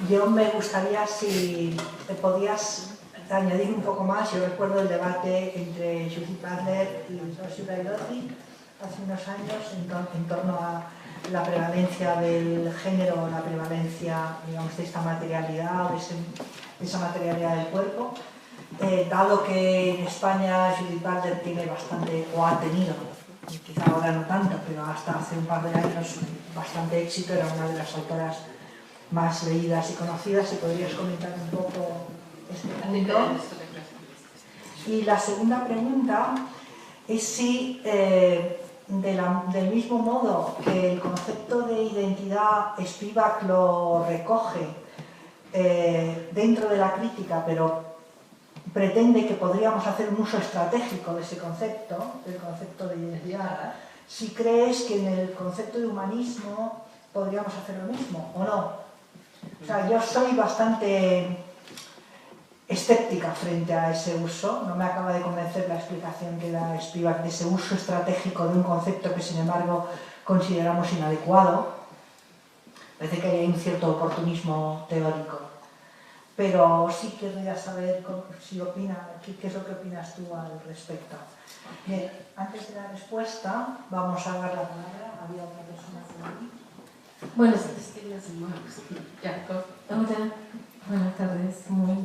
Yo me gustaría si te podías añadir un poco más. Yo recuerdo el debate entre Judith Butler y Rosi Braidotti hace unos años en torno a la prevalencia del género, la prevalencia, digamos, de esta materialidad o de esa materialidad del cuerpo. Dado que en España Judith Butler tiene bastante, o ha tenido y quizá ahora no tanto, pero hasta hace un par de años bastante éxito, era una de las autoras más leídas y conocidas. Si podrías comentar un poco este punto. Y la segunda pregunta es si, del mismo modo que el concepto de identidad Spivak lo recoge dentro de la crítica, pero pretende que podríamos hacer un uso estratégico de ese concepto, del concepto de identidad, si crees que en el concepto de humanismo podríamos hacer lo mismo, ¿o no? O sea, yo soy bastante escéptica frente a ese uso, no me acaba de convencer la explicación que da Spivak de ese uso estratégico de un concepto que sin embargo consideramos inadecuado. Parece que hay un cierto oportunismo teórico. Pero sí querría saber si qué es lo que opinas tú al respecto. Bien, antes de la respuesta, vamos a dar la palabra. Había otra persona por aquí. Bueno, hola, buenas tardes. Muy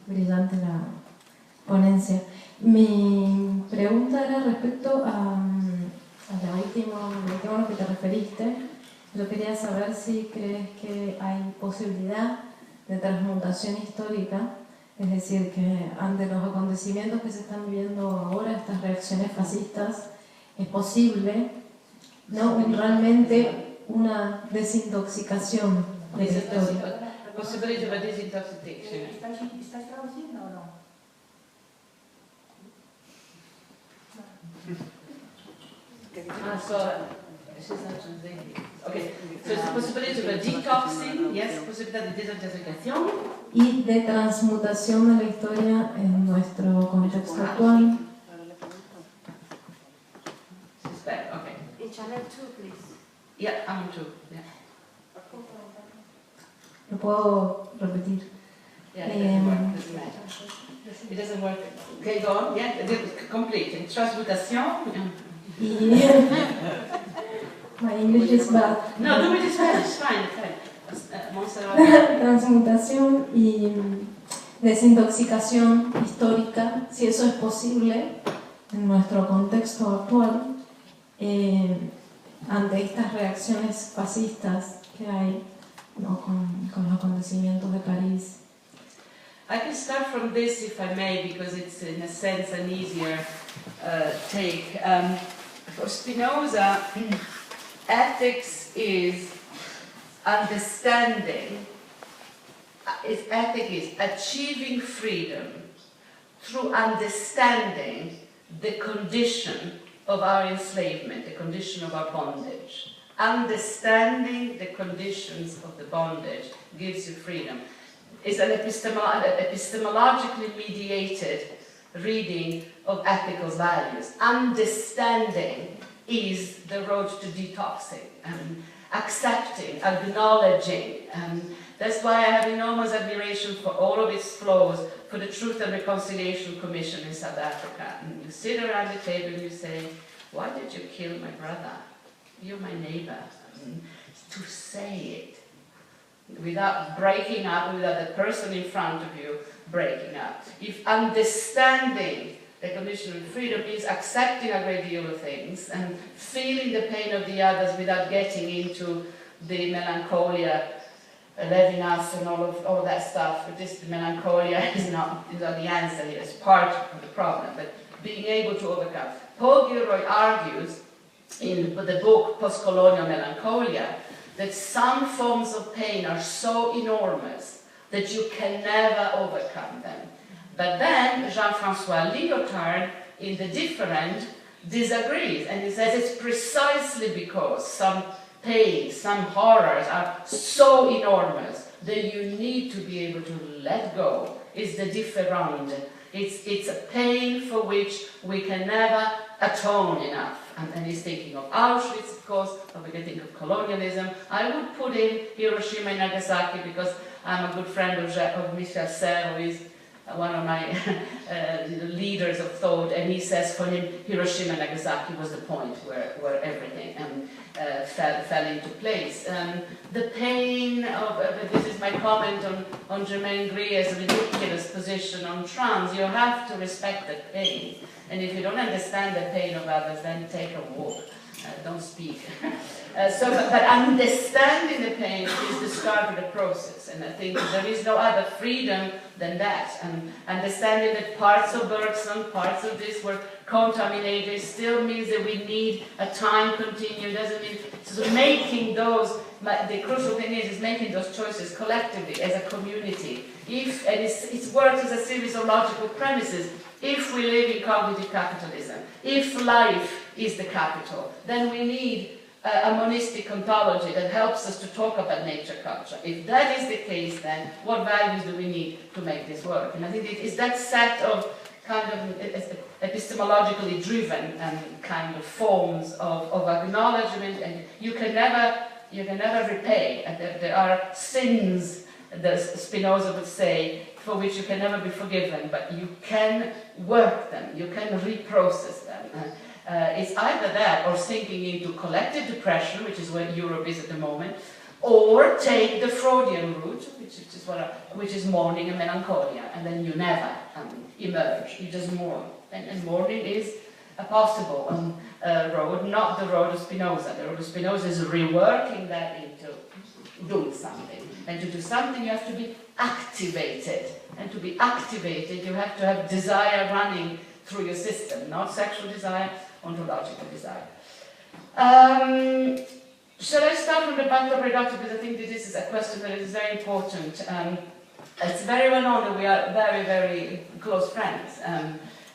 brillante la ponencia. Mi pregunta era respecto a lo último a lo que te referiste. Yo quería saber si crees que hay posibilidad de transmutación histórica, es decir, que ante los acontecimientos que se están viviendo ahora, estas reacciones fascistas, es posible, ¿no?, realmente una desintoxicación de la historia. Possibility of a desintoxication. ¿Estás traduciendo o no? Okay, so it's the possibility of a detoxing, yes, posibilidad de desintoxicación. Y de transmutación de la historia en nuestro contexto actual. Okay. In channel 2, please. Yeah, I'm on 2. Yeah. Lo puedo repetir. Yeah, it doesn't work. It doesn't work. Okay, go on. Yeah, complete. In transmutación. My English is bad. No, do it in Spanish. Fine. Transmutación y desintoxicación histórica, si eso es posible en nuestro contexto actual, ante estas reacciones fascistas que hay, ¿no?, con los acontecimientos de París. I can start from this, if I may, because it's in a sense an easier take. For Spinoza, ethics is understanding, ethic is achieving freedom through understanding the condition of our enslavement, the condition of our bondage. Understanding the conditions of the bondage gives you freedom. It's an epistemologically mediated reading of ethical values. Understanding is the road to detoxing, accepting, acknowledging. That's why I have enormous admiration for all of its flows, for the Truth and Reconciliation Commission in South Africa. And you sit around the table and you say, why did you kill my brother? You're my neighbor. To say it without breaking up, without the person in front of you breaking up. If understanding the condition of freedom is accepting a great deal of things and feeling the pain of the others without getting into the melancholia, Levinas and all of that stuff. But this melancholia is not the answer here, it's part of the problem, but being able to overcome. Paul Gilroy argues in the book Post-Colonial Melancholia that some forms of pain are so enormous that you can never overcome them. But then Jean-François Lyotard, in The Different, disagrees, and he says it's precisely because some pain, some horrors are so enormous that you need to be able to let go. It's the different. It's a pain for which we can never atone enough. And he's thinking of Auschwitz, of course, but we can think of colonialism. I would put in Hiroshima and Nagasaki because I'm a good friend of Michel Serre, who is one of my leaders of thought, and he says for him Hiroshima and Nagasaki was the point where everything fell into place. The pain of, this is my my comment on Germaine Grier's ridiculous position on trans, you have to respect the pain. And if you don't understand the pain of others, then take a walk. Don't speak. But understanding the pain is the start of the process, and I think there is no other freedom than that. And understanding that parts of Bergson, parts of this were contaminated, still means that we need a time continuum. Doesn't mean so making those. The crucial thing is making those choices collectively as a community. And it's worked as a series of logical premises. If we live in cognitive capitalism, if life is the capital, then we need a monistic ontology that helps us to talk about nature culture. If that is the case, then what values do we need to make this work? And I think it is that set of kind of epistemologically driven kind of forms of acknowledgement, and you can never repay. And there are sins, as Spinoza would say, for which you can never be forgiven, but you can work them, you can reprocess them. It's either that or sinking into collective depression, which is where Europe is at the moment, or take the Freudian route, which is mourning and melancholia, and then you never emerge, you just mourn. And mourning is a possible road, not the road of Spinoza. The road of Spinoza is reworking that into doing something. And to do something, you have to be activated. And to be activated, you have to have desire running through your system, not sexual desire, ontological desire. Shall I start from the Rosi Braidotti, because I think that this is a question that is very important. It's very well known that we are very, very close friends.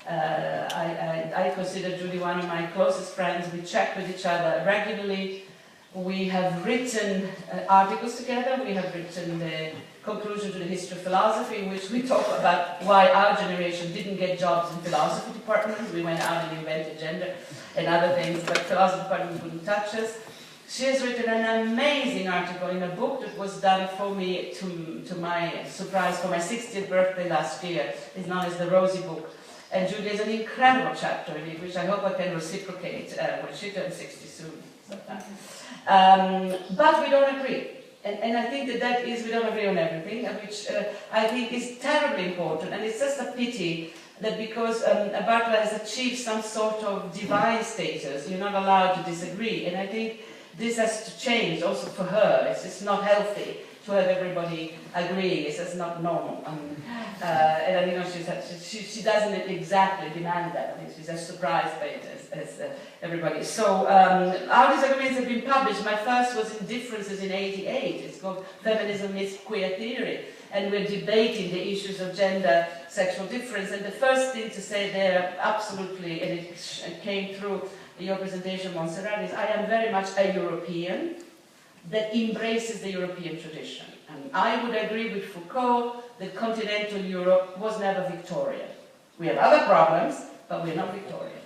I consider Julie one of my closest friends. We check with each other regularly. We have written articles together. We have written the conclusion to the history of philosophy, in which we talk about why our generation didn't get jobs in philosophy departments. We went out and invented gender and other things, but philosophy departments wouldn't touch us. She has written an amazing article in a book that was done for me, to my surprise, for my 60th birthday last year. It's known as the Rosi book. And Julie has an incredible chapter in it, which I hope I can reciprocate when she turns 60 soon. But we don't agree. And I think that is, we don't agree on everything, which I think is terribly important. And it's just a pity that because Bartla has achieved some sort of divine status, you're not allowed to disagree. And I think this has to change also for her. It's just not healthy to have everybody agree. It's just not normal. And I know she doesn't exactly demand that. I think she's as surprised by it as everybody. So our disagreements have been published. My first was in Differences in '88. It's called Feminism is Queer Theory. And we're debating the issues of gender, sexual difference. And the first thing to say there, absolutely, and it came through your presentation, Montserrat, is I am very much a European that embraces the European tradition. And I would agree with Foucault that continental Europe was never Victorian. We have other problems, but we're not Victorian.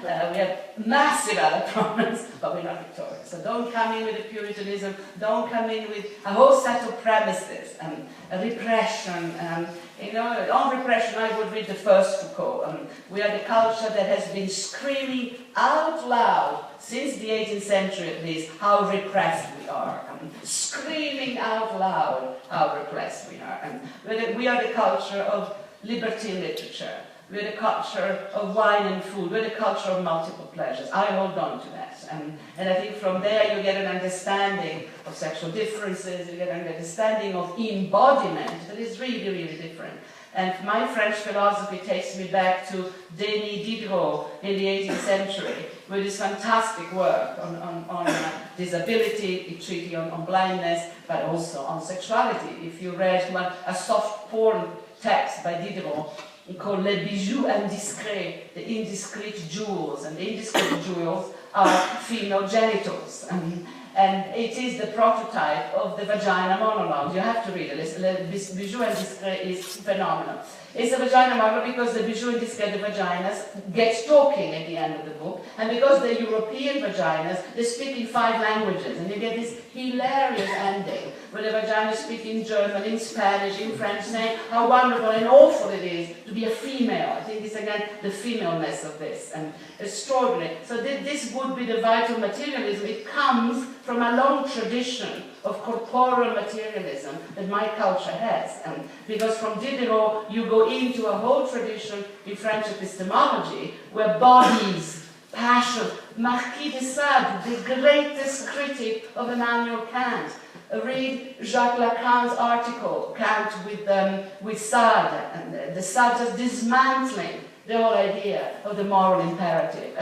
We have massive other problems, but we're not Victorian. So don't come in with the Puritanism, don't come in with a whole set of premises, repression. On repression, I would read the first Foucault. We are the culture that has been screaming out loud, since the 18th century at least, how repressed we are. Screaming out loud how repressed we are. We are the culture of liberty in literature. We're the culture of wine and food. We're the culture of multiple pleasures. I hold on to that. And I think from there you get an understanding of sexual differences, you get an understanding of embodiment that is really, really different. And my French philosophy takes me back to Denis Diderot in the 18th century, with this fantastic work on disability, a treaty on blindness, but also on sexuality. If you read a soft porn text by Diderot, called Les Bijoux Indiscrets, the indiscreet jewels, and the indiscreet jewels are female genitals. And it is the prototype of the vagina monologue. You have to read it. Les Bijoux Indiscrets is phenomenal. It's a vagina monologue because the Bijoux Indiscrets, the vaginas, get talking at the end of the book, and because they're European vaginas, they speak in 5 languages, and you get this hilarious ending where the vaginas speak in German, in Spanish, in French, saying how wonderful and awful it is to be a female. I think it's again the femaleness of this, and extraordinary. So this would be the vital materialism. It comes from a long tradition of corporeal materialism that my culture has. Because from Diderot, you go into a whole tradition in French epistemology where bodies, passion, Marquis de Sade, the greatest critic of Immanuel Kant. Read Jacques Lacan's article, Kant with Sade, and the Sade just dismantling the whole idea of the moral imperative.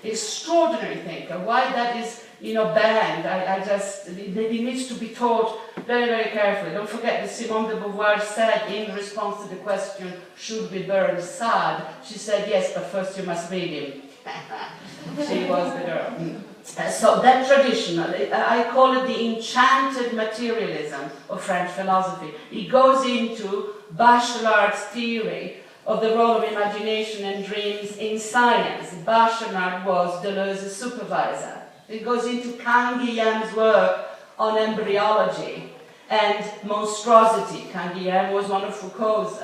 Extraordinary thinker. Why that is, banned, it needs to be taught very, very carefully. Don't forget that Simone de Beauvoir said in response to the question, should we burn Sade? She said, yes, but first you must read him. She was the girl. So that tradition, I call it the enchanted materialism of French philosophy. It goes into Bachelard's theory of the role of imagination and dreams in science. Bachelard was Deleuze's supervisor. It goes into Canguilhem's work on embryology and monstrosity. Canguilhem was one of Foucault's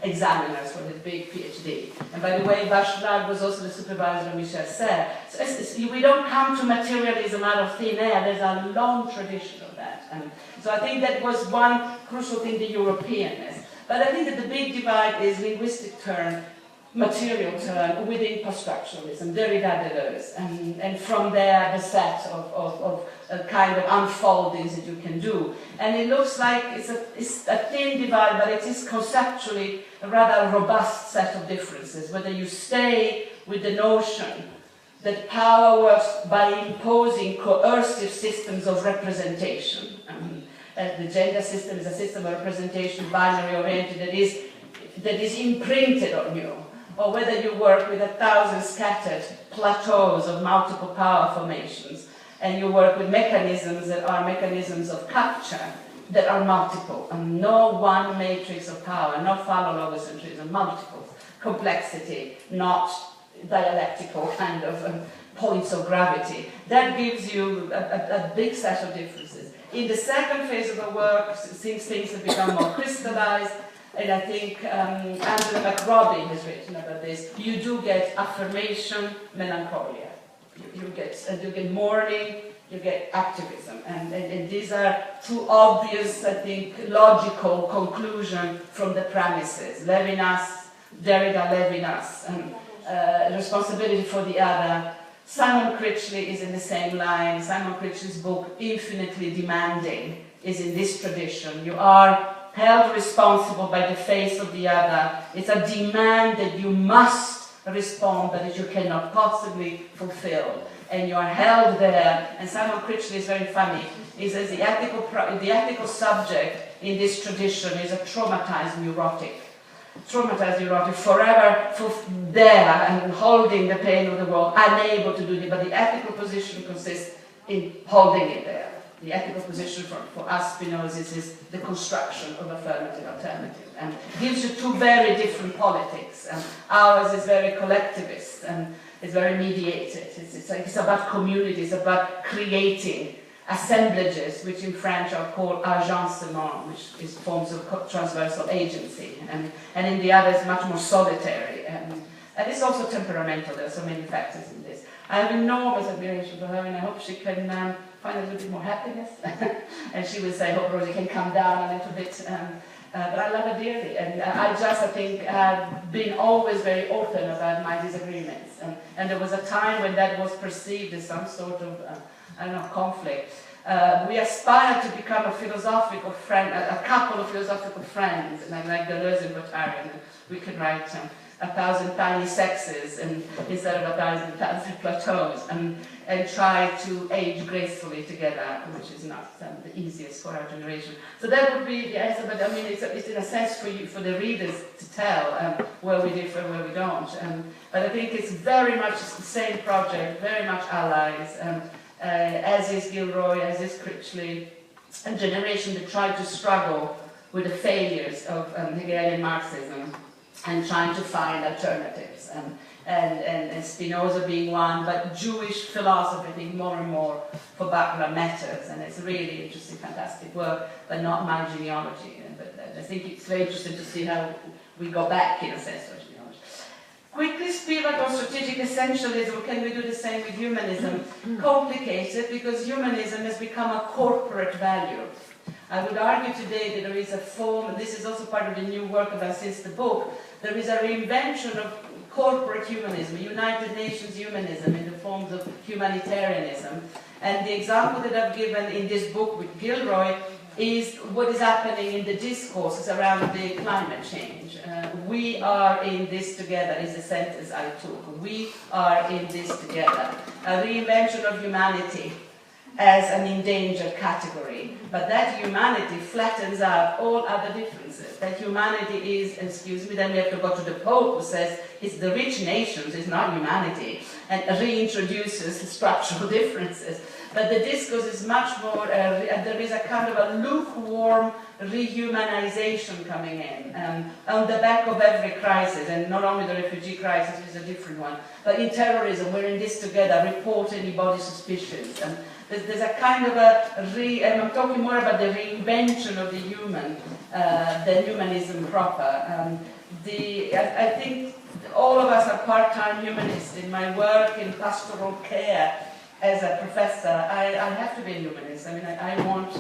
examiners for his big PhD. And by the way, Bachelard was also the supervisor of Michel Serres. So we don't come to materialism out of thin air. There's a long tradition of that. So I think that was one crucial thing, the Europeanness. But I think that the big divide is linguistic turn, material turn within post-structuralism, Derrida, Deleuze, and from there the set of kind of unfoldings that you can do. And it looks like it's a thin divide, but it is conceptually a rather robust set of differences, whether you stay with the notion that power works by imposing coercive systems of representation. The gender system is a system of representation, binary oriented, that is imprinted on you, or whether you work with 1,000 scattered plateaus of multiple power formations, and you work with mechanisms that are mechanisms of capture that are multiple, and no one matrix of power, no phallologocentrism, multiple complexity, not dialectical kind of points of gravity. That gives you a big set of differences. In the second phase of the work, since things have become more crystallized, and I think Angela McRobbie has written about this, you do get affirmation, melancholia. You get mourning, you get activism. And these are two obvious, I think, logical conclusions from the premises. Levinas, Derrida, Levinas, responsibility for the other. Simon Critchley is in the same line. Simon Critchley's book, Infinitely Demanding, is in this tradition. You are held responsible by the face of the other. It's a demand that you must respond, but that you cannot possibly fulfill. And you are held there. And Simon Critchley is very funny. He says the ethical subject in this tradition is a traumatized neurotic. Forever there and holding the pain of the world, unable to do it. But the ethical position consists in holding it there. The ethical position for us Spinozis is the construction of affirmative alternative, and gives you two very different politics. Ours is very collectivist and it's very mediated. It's about community, it's about creating assemblages, which in French are called agencement, which is forms of transversal agency, and in the other is much more solitary, and it's also temperamental. There are so many factors in this. I have enormous admiration for her, and I hope she can find a little bit more happiness. And she will say, I hope Rosie can come down a little bit, but I love her dearly, and I think, have been always very open about my disagreements, and there was a time when that was perceived as some sort of conflict. We aspire to become a philosophical friend, a couple of philosophical friends, and I like Deleuze and Guattari, and we can write 1,000 tiny sexes instead of 1,000 plateaus, and try to age gracefully together, which is not the easiest for our generation. So that would be the answer, but I mean, it's in a sense for the readers to tell where we differ, where we don't. But I think it's very much the same project, very much allies. As is Gilroy, as is Critchley, a generation that tried to struggle with the failures of Hegelian Marxism and trying to find alternatives, and Spinoza being one, but Jewish philosophy, I think, more and more for Butler matters, and it's really interesting, fantastic work, but not my genealogy. But I think it's very interesting to see how we go back, in a sense, to genealogy. Quickly, Spivak on strategic essentialism. Can we do the same with humanism? Complicated, because humanism has become a corporate value. I would argue today that there is a form, and this is also part of the new work of us since the book, there is a reinvention of corporate humanism, United Nations humanism in the forms of humanitarianism. And the example that I've given in this book with Gilroy is what is happening in the discourses around the climate change. We are in this together is the sentence I took. We are in this together. A reinvention of humanity as an endangered category. But that humanity flattens out all other differences. That humanity is, excuse me, then we have to go to the Pope who says it's the rich nations, it's not humanity, and reintroduces structural differences. But the discourse is much more, there is a kind of a lukewarm rehumanization coming in on the back of every crisis, and not only the refugee crisis is a different one, but in terrorism, we're in this together, report anybody suspicious. And there's a kind of and I'm talking more about the reinvention of the human than humanism proper. I think all of us are part-time humanists. In my work in pastoral care, as a professor, I have to be a humanist. I mean, I want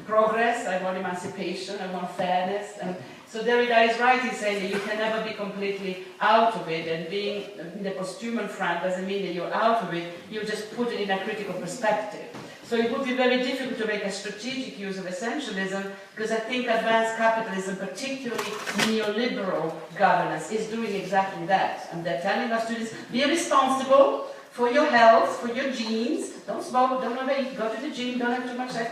progress, I want emancipation, I want fairness. And so Derrida is right in saying that you can never be completely out of it, and being in the posthuman front doesn't mean that you're out of it, you just put it in a critical perspective. So it would be very difficult to make a strategic use of essentialism, because I think advanced capitalism, particularly neoliberal governance, is doing exactly that. And they're telling our students, be responsible for your health, for your genes, don't smoke, don't overeat, go to the gym, don't have too much sex.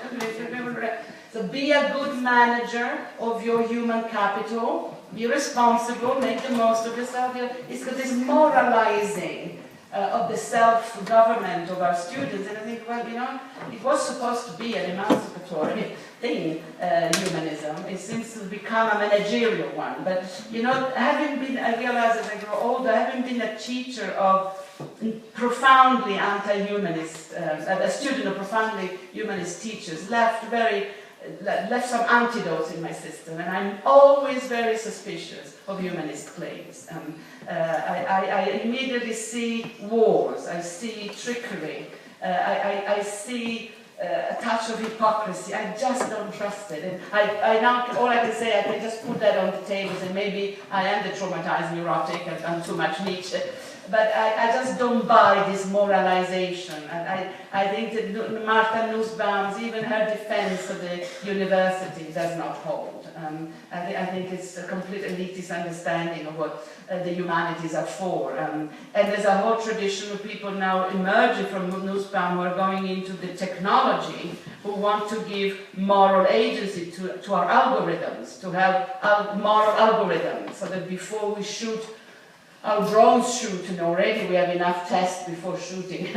So be a good manager of your human capital, be responsible, make the most of yourself. It's got this moralizing of the self-government of our students, and I think, well, you know, it was supposed to be an emancipatory thing, humanism. It seems to become a managerial one. But, you know, I realize as I grow older, having been a teacher of profoundly anti-humanist, a student of profoundly humanist teachers, left some antidotes in my system, and I'm always very suspicious of humanist claims. I immediately see wars, I see trickery, I see a touch of hypocrisy. I just don't trust it. And I now, all I can say, I can just put that on the table and maybe I am the traumatized neurotic and I'm too much Nietzsche. But I just don't buy this moralization. And I think that Martha Nussbaum's, even her defense of the university does not hold. I think it's a complete elitist understanding of what the humanities are for. And there's a whole tradition of people now emerging from Nussbaum who are going into the technology, who want to give moral agency to our algorithms, to have moral algorithms, so that before we shoot, our drones shoot, and already we have enough tests before shooting,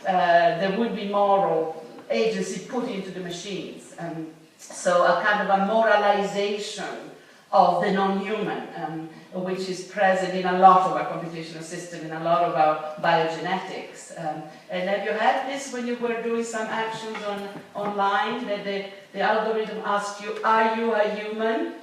there would be moral agency put into the machines. So a kind of a moralization of the non-human, which is present in a lot of our computational system, in a lot of our biogenetics. And have you had this when you were doing some actions online, that the algorithm asked you, are you a human?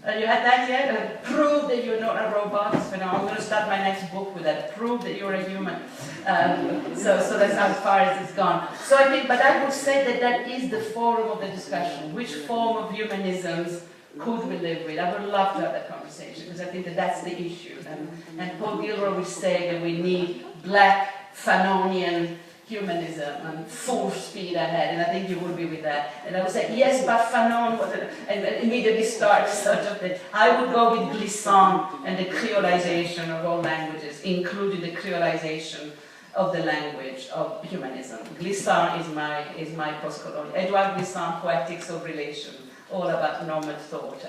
You had that yet? Prove that you're not a robot. So now I'm going to start my next book with that. Prove that you're a human. So that's as far as it's gone. So I think, but I would say that is the forum of the discussion. Which form of humanisms could we live with? I would love to have that conversation, because I think that's the issue. And Paul Gilroy would say that we need black Fanonian humanism and full speed ahead, and I think you will be with that. And I would say, yes, but Fanon was and immediately start such a thing. I would go with Glissant and the creolization of all languages, including the creolization of the language of humanism. Glissant is my postcolonial. Edouard Glissant, Poetics of Relation, all about nomad thought.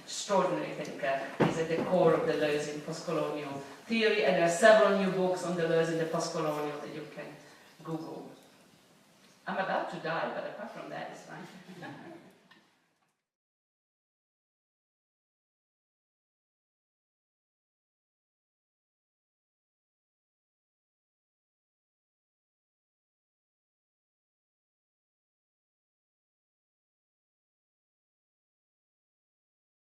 Extraordinary thinker. He's at the core of Deleuze in postcolonial theory, and there are several new books on Deleuze in the postcolonial that you can Google. I'm about to die, but apart from that, it's fine.